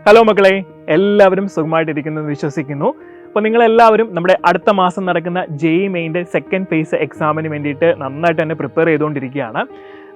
Hello മക്കളെ, എല്ലാവരും സുഖമായിട്ടിരിക്കുന്നു വിശ്വസിക്കുന്നു. അപ്പോൾ നിങ്ങളെല്ലാവരും നമ്മുടെ അടുത്ത മാസം നടക്കുന്ന JEE മെയിൻ്റെ സെക്കൻഡ് ഫേസ് എക്സാമിന് വേണ്ടിയിട്ട് നന്നായിട്ട് തന്നെ പ്രിപ്പയർ ചെയ്തുകൊണ്ടിരിക്കുകയാണ്.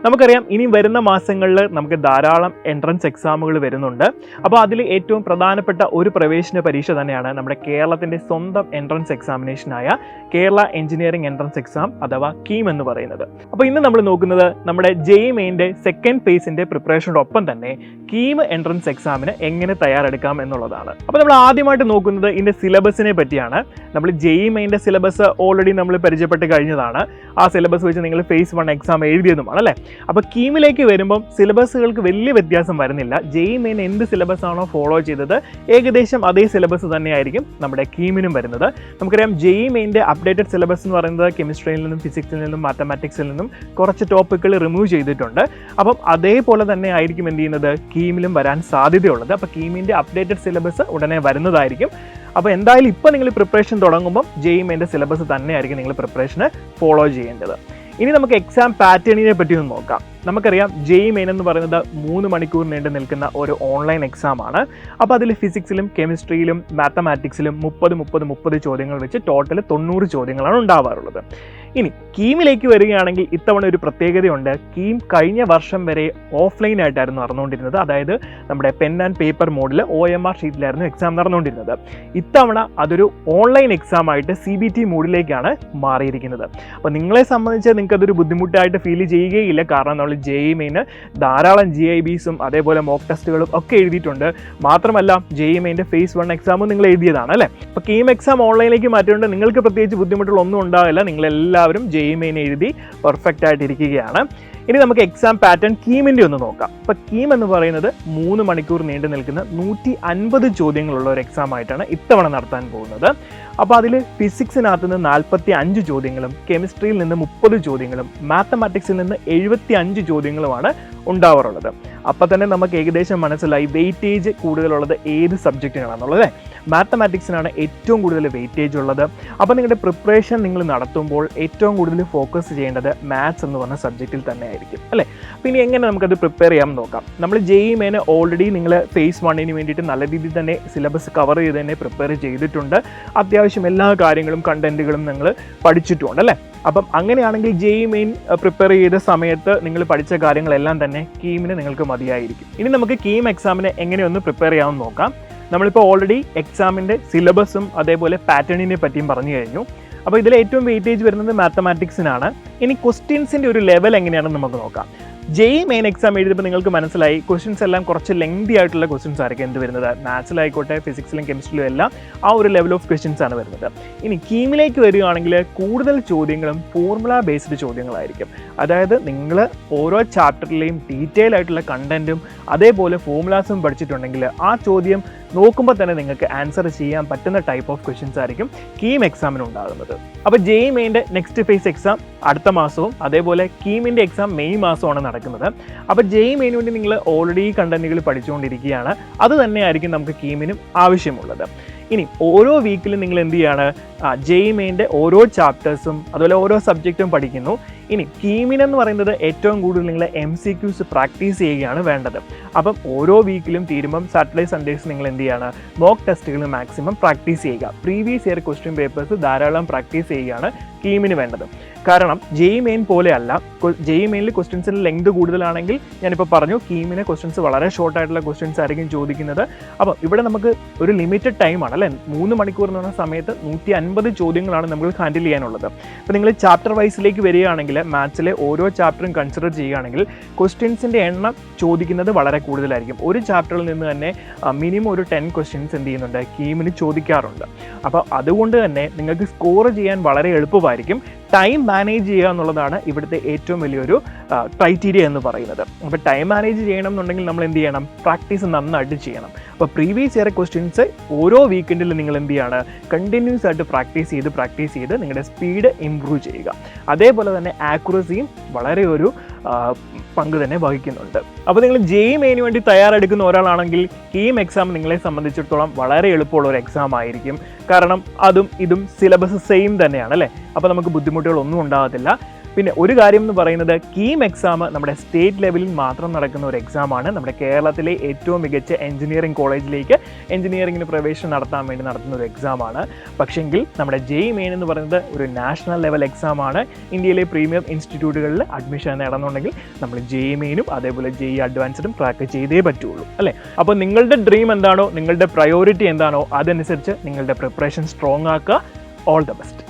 നമുക്കറിയാം ഇനി വരുന്ന മാസങ്ങളിൽ നമുക്ക് ധാരാളം എൻട്രൻസ് എക്സാമുകൾ വരുന്നുണ്ട്. അപ്പോൾ അതിൽ ഏറ്റവും പ്രധാനപ്പെട്ട ഒരു പ്രവേശന പരീക്ഷ തന്നെയാണ് നമ്മുടെ കേരളത്തിൻ്റെ സ്വന്തം എൻട്രൻസ് എക്സാമിനേഷനായ കേരള എഞ്ചിനീയറിംഗ് എൻട്രൻസ് എക്സാം അഥവാ കീം എന്ന് പറയുന്നത്. അപ്പോൾ ഇന്ന് നമ്മൾ നോക്കുന്നത് നമ്മുടെ JEE മെയിൻ്റെ സെക്കൻഡ് ഫേസിൻ്റെ പ്രിപ്പറേഷനോടൊപ്പം തന്നെ കീം എൻട്രൻസ് എക്സാമിന് എങ്ങനെ തയ്യാറെടുക്കാം എന്നുള്ളതാണ്. അപ്പോൾ നമ്മൾ ആദ്യമായിട്ട് നോക്കുന്നത് ഇതിൻ്റെ സിലബസിനെ പറ്റിയാണ്. നമ്മൾ JEE മെയിൻ്റെ സിലബസ് ഓൾറെഡി നമ്മൾ പരിചയപ്പെട്ട് കഴിഞ്ഞതാണ്. ആ സിലബസ് വെച്ച് നിങ്ങൾ ഫേസ് 1 എക്സാം എഴുതിയതുമാണ് അല്ലേ. അപ്പോൾ കീമിലേക്ക് വരുമ്പം സിലബസുകൾക്ക് വലിയ വ്യത്യാസം വരുന്നില്ല. JEE മെയിൻ എന്ത് സിലബസ് ആണോ ഫോളോ ചെയ്തത് ഏകദേശം അതേ സിലബസ് തന്നെയായിരിക്കും നമ്മുടെ കീമിനും വരുന്നത്. നമുക്കറിയാം JEE മെയിൻ്റെ അപ്ഡേറ്റഡ് സിലബസ് എന്ന് പറയുന്നത് കെമിസ്ട്രിയിൽ നിന്നും ഫിസിക്സിൽ നിന്നും മാത്തമാറ്റിക്സിൽ നിന്നും കുറച്ച് ടോപ്പിക്കുകൾ റിമൂവ് ചെയ്തിട്ടുണ്ട്. അപ്പം അതേപോലെ തന്നെ ആയിരിക്കും എന്ത് ചെയ്യുന്നത് കീമിലും വരാൻ സാധ്യതയുള്ളത്. അപ്പോൾ കീമിൻ്റെ അപ്ഡേറ്റഡ് സിലബസ് ഉടനെ വരുന്നതായിരിക്കും. അപ്പോൾ എന്തായാലും ഇപ്പോൾ നിങ്ങൾ പ്രിപ്പറേഷൻ തുടങ്ങുമ്പം JEE മെയിൻ്റെ സിലബസ് തന്നെയായിരിക്കും നിങ്ങൾ പ്രിപ്പറേഷന് ഫോളോ ചെയ്യേണ്ടത്. ഇനി നമുക്ക് എക്സാം പാറ്റേണിനെ പറ്റി ഒന്ന് നോക്കാം. നമുക്കറിയാം JEE മെയിൻ എന്ന് പറയുന്നത് 3 മണിക്കൂർ നീണ്ടു നിൽക്കുന്ന ഒരു ഓൺലൈൻ എക്സാം ആണ്. അപ്പോൾ അതിൽ ഫിസിക്സിലും കെമിസ്ട്രിയിലും മാത്തമാറ്റിക്സിലും 30 ചോദ്യങ്ങൾ വെച്ച് ടോട്ടൽ 90 ചോദ്യങ്ങളാണ് ഉണ്ടാവാറുള്ളത്. ഇനി കീമിലേക്ക് വരികയാണെങ്കിൽ ഇത്തവണ ഒരു പ്രത്യേകതയുണ്ട്. കീം കഴിഞ്ഞ വർഷം വരെ ഓഫ്ലൈൻ ആയിട്ടായിരുന്നു നടന്നുകൊണ്ടിരുന്നത്. അതായത് നമ്മുടെ പെൻ ആൻഡ് പേപ്പർ മോഡിൽ OMR ഷീറ്റിലായിരുന്നു എക്സാം നടന്നുകൊണ്ടിരുന്നത്. ഇത്തവണ അതൊരു ഓൺലൈൻ എക്സാം ആയിട്ട് CBT മോഡിലേക്കാണ് മാറിയിരിക്കുന്നത്. അപ്പോൾ നിങ്ങളെ സംബന്ധിച്ച് നിങ്ങൾക്ക് അതൊരു ബുദ്ധിമുട്ടായിട്ട് ഫീൽ ചെയ്യുകയില്ല. കാരണം നമ്മൾ JEE മെയിന് ധാരാളം GIBസും അതേപോലെ മോക്ക് ടെസ്റ്റുകളും ഒക്കെ എഴുതിയിട്ടുണ്ട്. മാത്രമല്ല JEE മെയിൻ്റെ ഫേസ് 1 എക്സാമും നിങ്ങൾ എഴുതിയതാണ് അല്ലേ. അപ്പോൾ കീം എക്സാം ഓൺലൈനിലേക്ക് മാറ്റിയുകൊണ്ട് നിങ്ങൾക്ക് പ്രത്യേകിച്ച് ബുദ്ധിമുട്ടുകളൊന്നും ഉണ്ടാവില്ല. നിങ്ങളെല്ലാവരും JEE മെയിൻ എഴുതി പെർഫെക്റ്റ് ആയിട്ടിരിക്കുകയാണ്. ഇനി നമുക്ക് എക്സാം പാറ്റേൺ കീമിൻ്റെ ഒന്ന് നോക്കാം. അപ്പോൾ കീം എന്ന് പറയുന്നത് 3 മണിക്കൂർ നീണ്ടു നിൽക്കുന്ന 150 ചോദ്യങ്ങളുള്ള ഒരു എക്സാം ആയിട്ടാണ് ഇത്തവണ നടത്താൻ പോകുന്നത്. അപ്പോൾ അതിൽ ഫിസിക്സിനകത്ത് നിന്ന് 45 ചോദ്യങ്ങളും കെമിസ്ട്രിയിൽ നിന്ന് 30 ചോദ്യങ്ങളും മാത്തമാറ്റിക്സിൽ നിന്ന് 75 ചോദ്യങ്ങളുമാണ് ഉണ്ടാവാറുള്ളത്. അപ്പോൾ തന്നെ നമുക്ക് ഏകദേശം മനസ്സിലായി വെയിറ്റേജ് കൂടുതലുള്ളത് ഏത് സബ്ജക്റ്റിനാണെന്നുള്ളത്. മാത്തമാറ്റിക്സിനാണ് ഏറ്റവും കൂടുതൽ വെയിറ്റേജ് ഉള്ളത്. അപ്പോൾ നിങ്ങളുടെ പ്രിപ്പറേഷൻ നിങ്ങൾ നടത്തുമ്പോൾ ഏറ്റവും കൂടുതൽ ഫോക്കസ് ചെയ്യേണ്ടത് മാത്സ് എന്ന് പറഞ്ഞ സബ്ജക്റ്റിൽ തന്നെ ആയിരിക്കും അല്ലേ. അപ്പോൾ ഇനി എങ്ങനെ നമുക്കത് പ്രിപ്പയർ ചെയ്യാൻ നോക്കാം. നമ്മൾ JEE മെയിന് ഓൾറെഡി നിങ്ങൾ ഫേസ് 1 വേണ്ടിയിട്ട് നല്ല രീതിയിൽ തന്നെ സിലബസ് കവർ ചെയ്ത് തന്നെ പ്രിപ്പയർ ചെയ്തിട്ടുണ്ട്. അത്യാവശ്യം എല്ലാ കാര്യങ്ങളും കണ്ടന്റുകളും നിങ്ങൾ പഠിച്ചിട്ടുമുണ്ട് അല്ലേ. അപ്പം അങ്ങനെയാണെങ്കിൽ JEE മെയിൻ പ്രിപ്പയർ ചെയ്ത സമയത്ത് നിങ്ങൾ പഠിച്ച കാര്യങ്ങളെല്ലാം തന്നെ കീമിന് നിങ്ങൾക്ക് മതിയായിരിക്കും. ഇനി നമുക്ക് കീം എക്സാമിന് എങ്ങനെയൊന്ന് പ്രിപ്പയർ ചെയ്യാമെന്ന് നോക്കാം. നമ്മളിപ്പോൾ ഓൾറെഡി എക്സാമിൻ്റെ സിലബസും അതേപോലെ പാറ്റേണിനെ പറ്റിയും പറഞ്ഞു കഴിഞ്ഞു. അപ്പോൾ ഇതിൽ ഏറ്റവും വെയിറ്റേജ് വരുന്നത് മാത്തമാറ്റിക്സിനാണ്. ഇനി ക്വസ്റ്റ്യൻസിൻ്റെ ഒരു ലെവൽ എങ്ങനെയാണെന്ന് നമുക്ക് നോക്കാം. JEE മെയിൻ എക്സാം എഴുതിയപ്പോൾ നിങ്ങൾക്ക് മനസ്സിലായി ക്വസ്റ്റ്യൻസ് എല്ലാം കുറച്ച് ലെങ്തി ആയിട്ടുള്ള ക്വസ്റ്റ്യൻസ് ആയിരിക്കും എന്ത് വരുന്നത്. മാത്സിലായിക്കോട്ടെ ഫിസിക്സിലും കെമിസ്ട്രിയിലും എല്ലാം ആ ഒരു ലെവൽ ഓഫ് ക്വസ്റ്റ്യൻസ് ആണ് വരുന്നത്. ഇനി കീമിലേക്ക് വരികയാണെങ്കിൽ കൂടുതൽ ചോദ്യങ്ങളും ഫോർമുല ബേസ്ഡ് ചോദ്യങ്ങളായിരിക്കും. അതായത് നിങ്ങൾ ഓരോ ചാപ്റ്ററിലെയും ഡീറ്റെയിൽ ആയിട്ടുള്ള കണ്ടന്റും അതേപോലെ ഫോർമുലാസും പഠിച്ചിട്ടുണ്ടെങ്കിൽ ആ ചോദ്യം നോക്കുമ്പോൾ തന്നെ നിങ്ങൾക്ക് ആൻസർ ചെയ്യാൻ പറ്റുന്ന ടൈപ്പ് ഓഫ് ക്വസ്റ്റ്യൻസ് ആയിരിക്കും കീം എക്സാമിന് ഉണ്ടാകുന്നത്. അപ്പോൾ JEE മെയിൻ്റെ നെക്സ്റ്റ് ഫേസ് എക്സാം അടുത്ത മാസവും അതേപോലെ കീമിൻ്റെ എക്സാം മെയ് മാസമാണ് നടക്കുന്നത്. അപ്പോൾ JEE മെയിന് വേണ്ടി നിങ്ങൾ ഓൾറെഡി കണ്ടന്റുകൾ പഠിച്ചുകൊണ്ടിരിക്കുകയാണ്. അത് തന്നെയായിരിക്കും നമുക്ക് കീമിനും ആവശ്യമുള്ളത്. ഇനി ഓരോ വീക്കിലും നിങ്ങൾ എന്ത് ചെയ്യാണ് JEE മെയിൻ്റെ ഓരോ ചാപ്റ്റേഴ്സും അതുപോലെ ഓരോ സബ്ജക്റ്റും പഠിക്കുന്നു. ഇനി കീമിനെന്ന് പറയുന്നത് ഏറ്റവും കൂടുതൽ നിങ്ങൾ MCQs പ്രാക്ടീസ് ചെയ്യുകയാണ് വേണ്ടത്. അപ്പം ഓരോ വീക്കിലും തീരുമ്പം സാറ്റർഡേ സൺഡേസ് നിങ്ങൾ എന്ത് ചെയ്യാണ് മോക്ക് ടെസ്റ്റുകൾ മാക്സിമം പ്രാക്ടീസ് ചെയ്യുക. പ്രീവിയസ് ഇയർ ക്വസ്റ്റ്യൻ പേപ്പേഴ്സ് ധാരാളം പ്രാക്ടീസ് ചെയ്യുകയാണ് കീമിന് വേണ്ടത്. കാരണം JEE മെയിൻ പോലെയല്ല. JEE മെയിനിൽ ക്വസ്റ്റ്യൻസിൻ്റെ ലെങ്ത് കൂടുതലാണെങ്കിൽ ഞാനിപ്പോൾ പറഞ്ഞു കീമിന് ക്വസ്റ്റ്യൻസ് വളരെ ഷോർട്ടായിട്ടുള്ള ക്വസ്റ്റ്യൻസ് ആയിരിക്കും ചോദിക്കുന്നത്. അപ്പം ഇവിടെ നമുക്ക് ഒരു ലിമിറ്റഡ് ടൈമാണ് അല്ലേ. 3 മണിക്കൂർ എന്ന് പറഞ്ഞ സമയത്ത് 150 ചോദ്യങ്ങളാണ് നമുക്ക് ഹാൻഡിൽ ചെയ്യാനുള്ളത്. അപ്പോൾ നിങ്ങൾ ചാപ്റ്റർ വൈസിലേക്ക് വരികയാണെങ്കിൽ മാത്സിലെ ഓരോ ചാപ്റ്ററും കൺസിഡർ ചെയ്യുകയാണെങ്കിൽ ക്വസ്റ്റ്യൻസിൻ്റെ എണ്ണം ചോദിക്കുന്നത് വളരെ കൂടുതലായിരിക്കും. ഒരു ചാപ്റ്ററിൽ നിന്ന് തന്നെ മിനിമം ഒരു 10 ക്വസ്റ്റ്യൻസ് എന്ത് ചെയ്യുന്നുണ്ട് കീമിന് ചോദിക്കാറുണ്ട്. അപ്പോൾ അതുകൊണ്ട് തന്നെ നിങ്ങൾക്ക് സ്കോർ ചെയ്യാൻ വളരെ എളുപ്പമായിരിക്കും. ടൈം മാനേജ് ചെയ്യുക എന്നുള്ളതാണ് ഇവിടുത്തെ ഏറ്റവും വലിയൊരു ക്രൈറ്റീരിയ എന്ന് പറയുന്നത്. അപ്പോൾ ടൈം മാനേജ് ചെയ്യണം എന്നുണ്ടെങ്കിൽ നമ്മൾ എന്ത് ചെയ്യണം പ്രാക്ടീസ് നന്നായിട്ട് ചെയ്യണം. അപ്പോൾ പ്രീവിയസ് ഇയർ ക്വസ്റ്റ്യൻസ് ഓരോ വീക്കെൻഡിലും നിങ്ങൾ എന്ത് ചെയ്യാണ് കണ്ടിന്യൂസ് ആയിട്ട് പ്രാക്ടീസ് ചെയ്ത് നിങ്ങളുടെ സ്പീഡ് ഇംപ്രൂവ് ചെയ്യുക. അതേപോലെ തന്നെ ആക്യുറസിയും വളരെ ഒരു പങ്ക് തന്നെ വഹിക്കുന്നുണ്ട്. അപ്പോൾ നിങ്ങൾ JEE മെയിന് വേണ്ടി തയ്യാറെടുക്കുന്ന ഒരാളാണെങ്കിൽ കീം എക്സാം നിങ്ങളെ സംബന്ധിച്ചിടത്തോളം വളരെ എളുപ്പമുള്ള ഒരു എക്സാം ആയിരിക്കും. കാരണം അതും ഇതും സിലബസ് സെയിം തന്നെയാണ് അല്ലേ. അപ്പോൾ നമുക്ക് ബുദ്ധിമുട്ടുകളൊന്നും ഉണ്ടാകത്തില്ല. പിന്നെ ഒരു കാര്യം എന്ന് പറയുന്നത് കീം എക്സാം നമ്മുടെ സ്റ്റേറ്റ് ലെവലിൽ മാത്രം നടക്കുന്ന ഒരു എക്സാമാണ്. നമ്മുടെ കേരളത്തിലെ ഏറ്റവും മികച്ച എഞ്ചിനീയറിംഗ് കോളേജിലേക്ക് എഞ്ചിനീയറിംഗിന് പ്രവേശനം നടത്താൻ വേണ്ടി നടത്തുന്ന ഒരു എക്സാമാണ്. പക്ഷെങ്കിൽ നമ്മുടെ JEE മെയിൻ എന്ന് പറയുന്നത് ഒരു നാഷണൽ ലെവൽ എക്സാമാണ്. ഇന്ത്യയിലെ പ്രീമിയം ഇൻസ്റ്റിറ്റ്യൂട്ടുകളിൽ അഡ്മിഷൻ നേടണമെന്നുണ്ടെങ്കിൽ നമ്മൾ JEE മെയിനും അതേപോലെ JEE അഡ്വാൻസ്ഡും ക്രാക്ക് ചെയ്തേ പറ്റുള്ളൂ അല്ലേ. അപ്പോൾ നിങ്ങളുടെ ഡ്രീം എന്താണോ, നിങ്ങളുടെ പ്രയോറിറ്റി എന്താണോ, അതനുസരിച്ച് നിങ്ങളുടെ പ്രിപ്പറേഷൻ സ്ട്രോങ് ആക്കുക. All the best.